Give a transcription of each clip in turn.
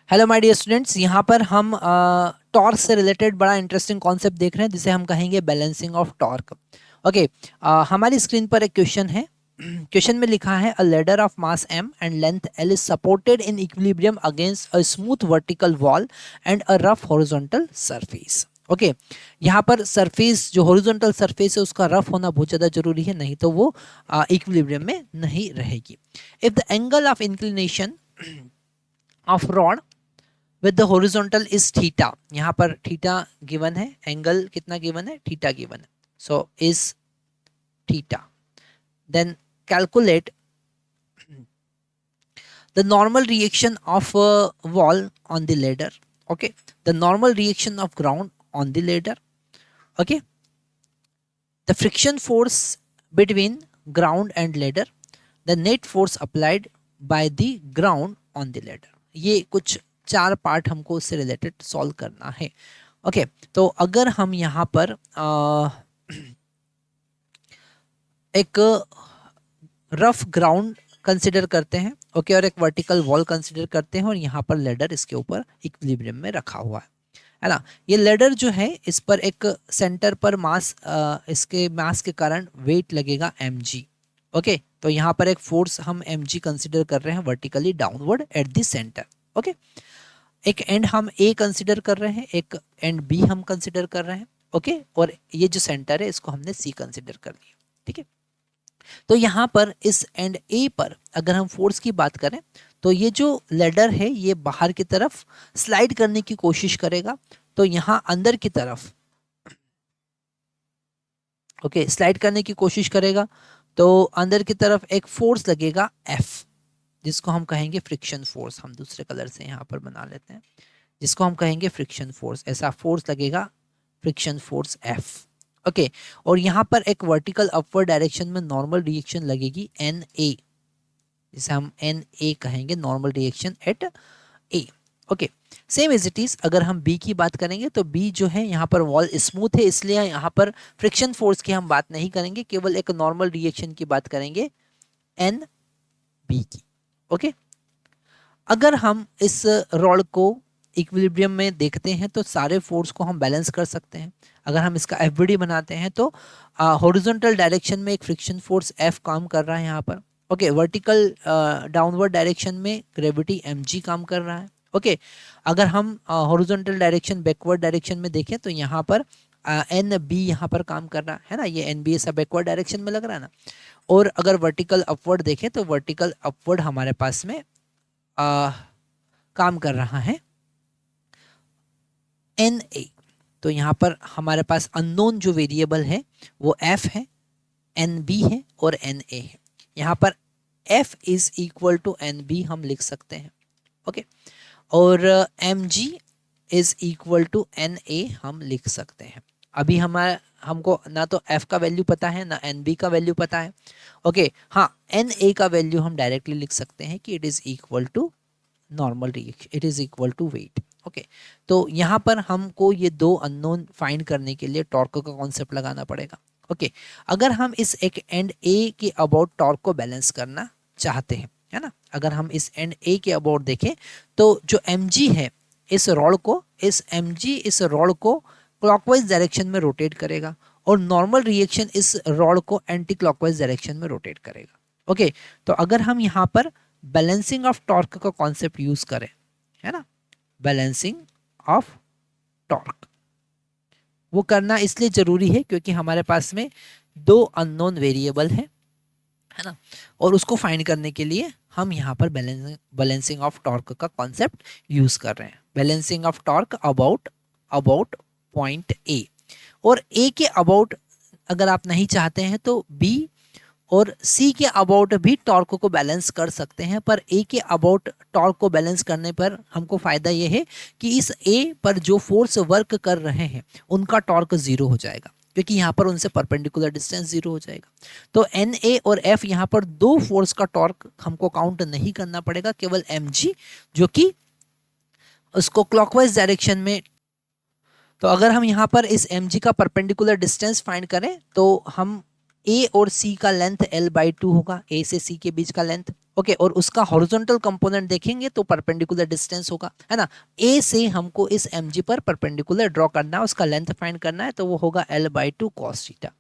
Hello my dear students, यहाँ पर हम टॉर्क से रिलेटेड बड़ा इंटरेस्टिंग कॉन्सेप्ट देख रहे हैं जिसे हम कहेंगे बैलेंसिंग ऑफ टॉर्क। ओके, हमारी स्क्रीन पर एक क्वेश्चन है। क्वेश्चन में लिखा है अ ladder of mass m and length l is supported in equilibrium against a smooth vertical wall and a rough horizontal surface. Okay, यहाँ पर सरफेस जो हॉरिजॉन्टल सरफेस है उसका रफ होना बहुत ज़्यादा जरूरी है, नहीं तो वो इक्विलिब्रियम में नहीं रहेगी। If the angle of inclination of rod with the horizontal is theta, यहाँ पर थीटा गिवन है, एंगल कितना गिवन है, थीटा गिवन है, so is theta. Then calculate the normal reaction of a wall on the ladder. Okay, the normal reaction of ground on the ladder. Okay, the friction force between ground and ladder, the net force applied by the ground on the ladder. ये कुछ चार part हमको उससे related solve करना है। Okay, तो अगर हम यहाँ पर एक रफ ग्राउंड कंसिडर करते हैं, ओके, और एक वर्टिकल वॉल कंसिडर करते हैं और यहाँ पर लेडर इसके ऊपर इक्विलिब्रियम में रखा हुआ है ना। ये लेडर जो है इस पर एक सेंटर पर मास, इसके मास के कारण वेट लगेगा mg। ओके, तो यहाँ पर एक फोर्स हम mg कंसिडर कर रहे हैं vertically downward at the centre. Okay, एक एंड हम a कंसिडर कर रहे हैं, एक एंड b हम कंसिडर कर रहे हैं। ओके, और ये जो सेंटर है इसको हमने c कंसिडर कर लिया। ठीक है, तो यहाँ पर इस एंड ए पर अगर हम फोर्स की बात करें तो ये जो लेडर है ये बाहर की तरफ स्लाइड करने की कोशिश करेगा, तो यहाँ अंदर की तरफ ओके स्लाइड करने की कोशिश करेगा, तो अंदर की तरफ एक फोर्स लगेगा F, जिसको हम कहेंगे फ्रिक्शन फोर्स। हम दूसरे कलर से यहाँ पर बना लेते हैं, जिसको हम कहेंगे फ्रिक्शन फोर्स। ऐसा फोर्स लगेगा फ्रिक्शन फोर्स F। ओके, और यहाँ पर एक वर्टिकल अपवर्ड डायरेक्शन में नॉर्मल रिएक्शन लगेगी NA, जिसे हम NA कहेंगे, normal reaction at A। Okay, same as it is अगर हम B की बात करेंगे तो B जो है यहाँ पर वॉल स्मूथ है, इसलिए यहाँ पर फ्रिक्शन फोर्स की हम बात नहीं करेंगे, केवल एक नॉर्मल रिएक्शन की बात करेंगे NB की। ओके, अगर हम इस रॉड को इक्विलिब्रियम में देखते हैं तो सारे फोर्स को हम बैलेंस कर सकते हैं। अगर हम इसका एफबीडी बनाते हैं तो हॉरिजॉन्टल डायरेक्शन में एक फ्रिक्शन फोर्स F काम कर रहा है यहाँ पर। ओके, वर्टिकल डाउनवर्ड डायरेक्शन में ग्रेविटी mg काम कर रहा है। ओके, अगर हम हॉरिजॉन्टल डायरेक्शन बैकवर्ड डायरेक्शन में देखें तो यहाँ पर NB यहाँ पर काम कर रहा है ना, ये NB ऐसा बैकवर्ड डायरेक्शन में लग रहा है ना। और अगर वर्टिकल अपवर्ड देखें तो वर्टिकल अपवर्ड हमारे पास में काम कर रहा है NA। तो यहाँ पर हमारे पास अननोन जो वेरिएबल है वो F है, NB है और NA है। यहाँ पर F is equal to NB हम लिख सकते हैं। ओके, और mg is equal to NA हम लिख सकते हैं। अभी हमको ना तो F का वैल्यू पता है ना NB का वैल्यू पता है। ओके, हाँ, NA का वैल्यू हम डायरेक्टली लिख सकते हैं कि it is equal to normal reaction, it is equal to weight. Okay, तो यहाँ पर हमको ये दो अननोन फाइंड करने के लिए टॉर्क का कॉन्सेप्ट लगाना पड़ेगा। ओके, अगर हम इस एक एंड ए के अबाउट टॉर्क को बैलेंस करना चाहते हैं, है ना, अगर हम इस एंड ए के अबाउट देखें तो जो mg है इस रॉड को क्लॉकवाइज डायरेक्शन में रोटेट करेगा और नॉर्मल रिएक्शन इस रॉड को एंटी क्लॉकवाइज डायरेक्शन में रोटेट करेगा। ओके, तो अगर हम यहाँ पर बैलेंसिंग ऑफ टॉर्क का कॉन्सेप्ट यूज करें, है ना, बैलेंसिंग ऑफ टॉर्क, वो करना इसलिए जरूरी है क्योंकि हमारे पास में दो अननोन वेरिएबल है ना, और उसको फाइंड करने के लिए हम यहाँ पर बैलेंसिंग ऑफ टॉर्क का कॉन्सेप्ट यूज कर रहे हैं। Balancing of torque about point A, और ए के अबाउट अगर आप नहीं चाहते हैं तो बी और सी के अबाउट भी टॉर्क को बैलेंस कर सकते हैं, पर ए के अबाउट टॉर्क को बैलेंस करने पर हमको फायदा ये है कि इस ए पर जो फोर्स वर्क कर रहे हैं उनका टॉर्क जीरो हो जाएगा, क्योंकि यहाँ पर उनसे परपेंडिकुलर डिस्टेंस जीरो हो जाएगा। तो NA और F यहाँ पर दो फोर्स का टॉर्क हमको काउंट नहीं करना पड़ेगा, केवल mg जो कि उसको क्लॉकवाइज डायरेक्शन में। तो अगर हम यहाँ पर इस mg का परपेंडिकुलर डिस्टेंस फाइंड करें तो हम ए और सी का लेंथ L/2 होगा, ए से सी के बीच का लेंथ। ओके, और उसका हॉरिजॉन्टल कंपोनेंट देखेंगे तो परपेंडिकुलर डिस्टेंस होगा, है ना। ए से हमको इस mg पर परपेंडिकुलर ड्रॉ करना है, उसका लेंथ फाइंड करना है, तो वो होगा L/2 cos थीटा।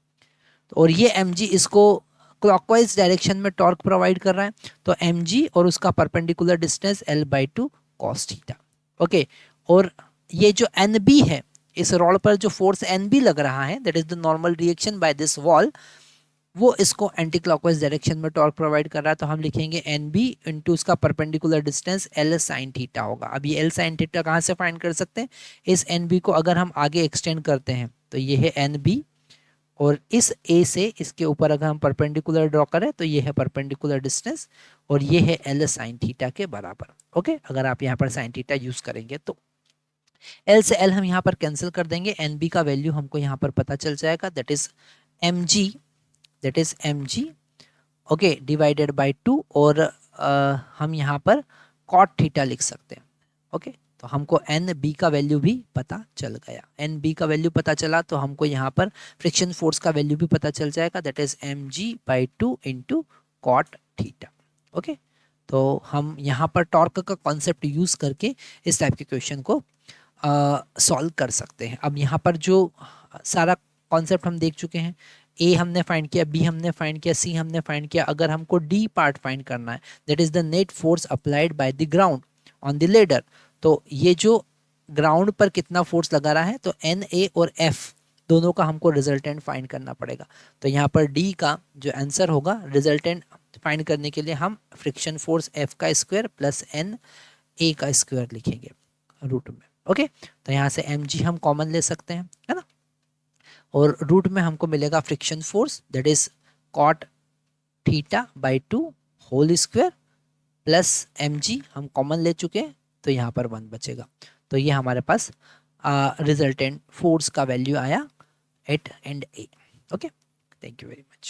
और ये mg इसको क्लॉकवाइज डायरेक्शन में टॉर्क प्रोवाइड कर रहा है, तो mg और उसका perpendicular distance L/2 cos theta. Okay, और ये जो NB है, इस रॉड पर जो फोर्स NB लग रहा है, that is the normal reaction by this wall, वो इसको एंटी क्लॉकवाइज डायरेक्शन में टॉर्क प्रोवाइड कर रहा है, तो हम लिखेंगे NB इंटू उसका perpendicular distance L sin theta होगा। अब ये L sin थीटा कहाँ से फाइंड कर सकते हैं? इस NB को अगर हम आगे एक्सटेंड करते हैं तो ये है NB, और इस A से इसके ऊपर अगर हम परपेंडिकुलर ड्रॉ करें तो ये है परपेंडिकुलर डिस्टेंस, और ये है L sin थीटा के बराबर। ओके, अगर आप यहाँ पर sin थीटा यूज करेंगे तो L से L हम यहाँ पर कैंसिल कर देंगे, NB का वैल्यू हमको यहाँ पर पता चल जाएगा, that is mg okay divided by 2, और हम यहाँ पर कॉट थीटा लिख सकते हैं। ओके, तो हमको NB का वैल्यू भी पता चल गया। NB का वैल्यू पता चला तो हमको यहाँ पर फ्रिक्शन फोर्स का वैल्यू भी पता चल जाएगा, that is mg/2 into cot theta. Okay, तो हम यहाँ पर टॉर्क का कॉन्सेप्ट यूज करके इस टाइप के क्वेश्चन को सॉल्व कर सकते हैं। अब यहाँ पर जो सारा कॉन्सेप्ट हम देख चुके हैं, ए हमने फाइंड किया, बी हमने फाइंड किया, सी हमने फाइंड किया। अगर हमको डी पार्ट फाइंड करना है, that is the net force applied by the ground on the ladder, तो ये जो ग्राउंड पर कितना फोर्स लगा रहा है, तो एन ए और एफ दोनों का हमको रिजल्टेंट फाइंड करना पड़ेगा। तो यहाँ पर डी का जो आंसर होगा रिजल्टेंट फाइंड करने के लिए हम फ्रिक्शन फोर्स एफ का स्क्वायर प्लस एन ए का स्क्वायर लिखेंगे रूट में। ओके, तो यहाँ से mg हम कॉमन ले सकते हैं, है ना, और रूट में हमको मिलेगा friction force, that is cot theta by 2 whole square plus mg हम कॉमन ले चुके हैं, तो यहाँ पर 1 बचेगा। तो ये हमारे पास रिजल्टेंट फोर्स का वैल्यू आया at end A. Okay, thank you very much.